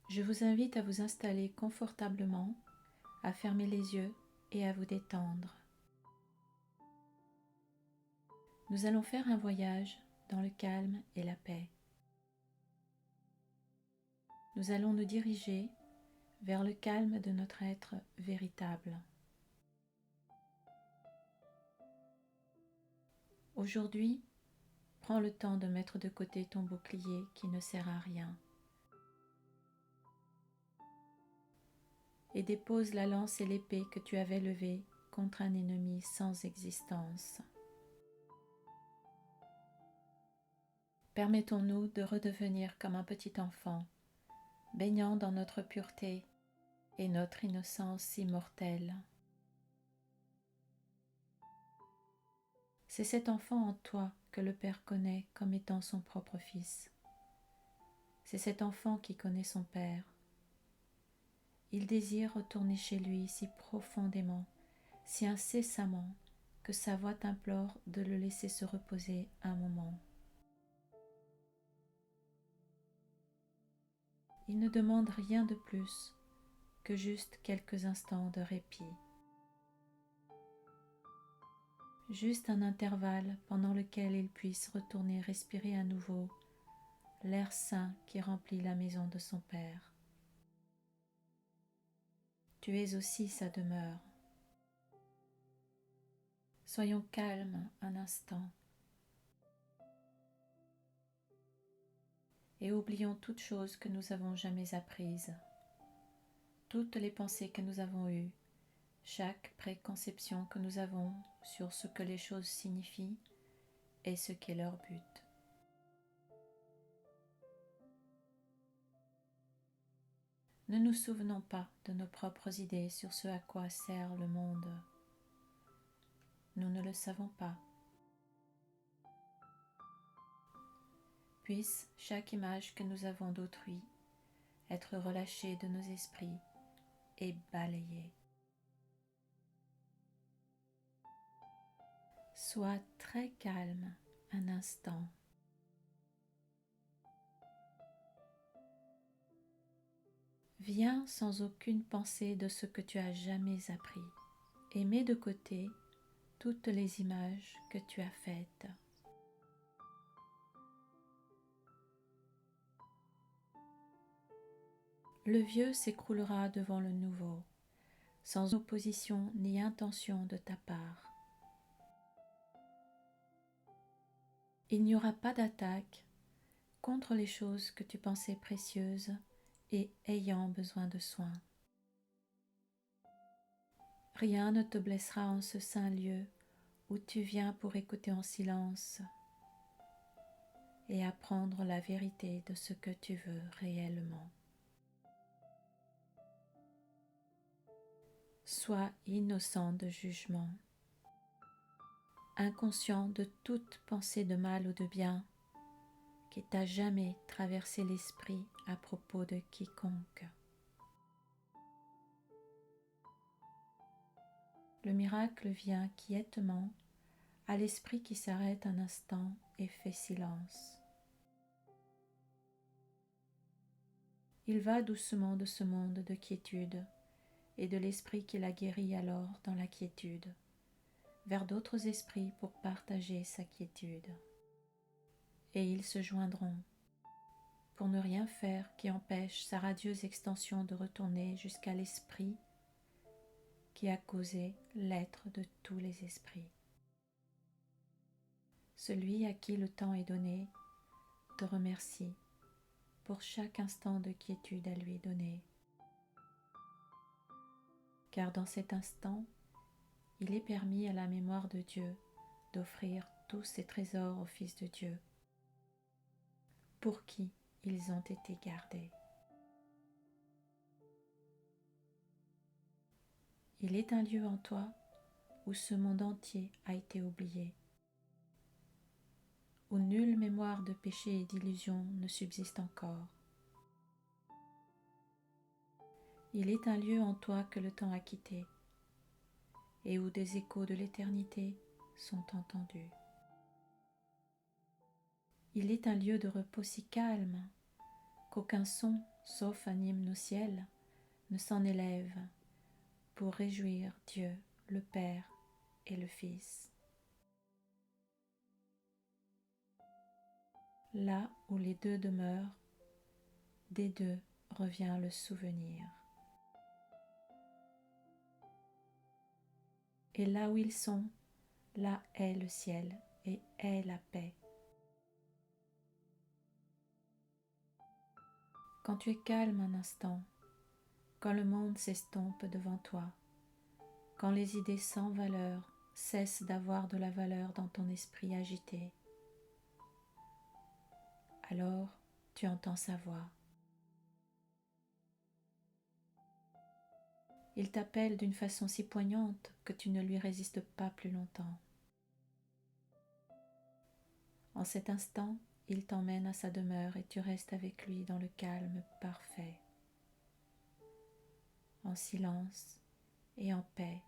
Je vous invite à vous installer confortablement, à fermer les yeux et à vous détendre. Nous allons faire un voyage dans le calme et la paix. Nous allons nous diriger vers le calme de notre être véritable. Aujourd'hui, prends le temps de mettre de côté ton bouclier qui ne sert à rien et dépose la lance et l'épée que tu avais levées contre un ennemi sans existence. Permettons-nous de redevenir comme un petit enfant, baignant dans notre pureté et notre innocence immortelle. C'est cet enfant en toi que le Père connaît comme étant son propre fils. C'est cet enfant qui connaît son Père. Il désire retourner chez lui si profondément, si incessamment, que sa voix t'implore de le laisser se reposer un moment. Il ne demande rien de plus que juste quelques instants de répit. Juste un intervalle pendant lequel il puisse retourner respirer à nouveau l'air sain qui remplit la maison de son Père. Tu es aussi sa demeure. Soyons calmes un instant et oublions toute chose que nous n'avons jamais apprise, toutes les pensées que nous avons eues, chaque préconception que nous avons sur ce que les choses signifient et ce qu'est leur but. Ne nous souvenons pas de nos propres idées sur ce à quoi sert le monde. Nous ne le savons pas. Puisse chaque image que nous avons d'autrui être relâchée de nos esprits et balayée. Sois très calme un instant. Viens sans aucune pensée de ce que tu as jamais appris et mets de côté toutes les images que tu as faites. Le vieux s'écroulera devant le nouveau, sans opposition ni intention de ta part. Il n'y aura pas d'attaque contre les choses que tu pensais précieuses et ayant besoin de soins. Rien ne te blessera en ce saint lieu où tu viens pour écouter en silence et apprendre la vérité de ce que tu veux réellement. Sois innocent de jugement, inconscient de toute pensée de mal ou de bien qui t'a jamais traversé l'esprit à propos de quiconque. Le miracle vient quiètement à l'esprit qui s'arrête un instant et fait silence. Il va doucement de ce monde de quiétude et de l'esprit qui l'a guéri alors dans la quiétude, vers d'autres esprits pour partager sa quiétude. Et ils se joindront pour ne rien faire qui empêche sa radieuse extension de retourner jusqu'à l'esprit qui a causé l'être de tous les esprits. Celui à qui le temps est donné te remercie pour chaque instant de quiétude à lui donner. Car dans cet instant, il est permis à la mémoire de Dieu d'offrir tous ses trésors au Fils de Dieu, pour qui ils ont été gardés. Il est un lieu en toi où ce monde entier a été oublié, où nulle mémoire de péché et d'illusion ne subsiste encore. Il est un lieu en toi que le temps a quitté, et où des échos de l'éternité sont entendus. Il est un lieu de repos si calme qu'aucun son sauf un hymne au ciel, ne s'en élève pour réjouir Dieu, le Père et le Fils. Là où les deux demeurent, des deux revient le souvenir. Et là où ils sont, là est le ciel et est la paix. Quand tu es calme un instant, quand le monde s'estompe devant toi, quand les idées sans valeur cessent d'avoir de la valeur dans ton esprit agité, alors tu entends sa voix. Il t'appelle d'une façon si poignante que tu ne lui résistes pas plus longtemps. En cet instant, il t'emmène à sa demeure et tu restes avec lui dans le calme parfait, en silence et en paix,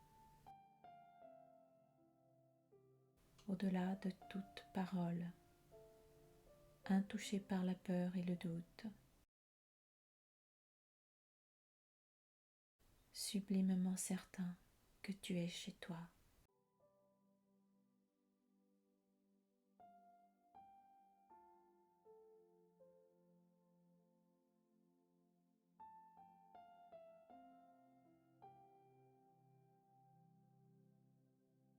au-delà de toute parole, intouché par la peur et le doute, sublimement certain que tu es chez toi.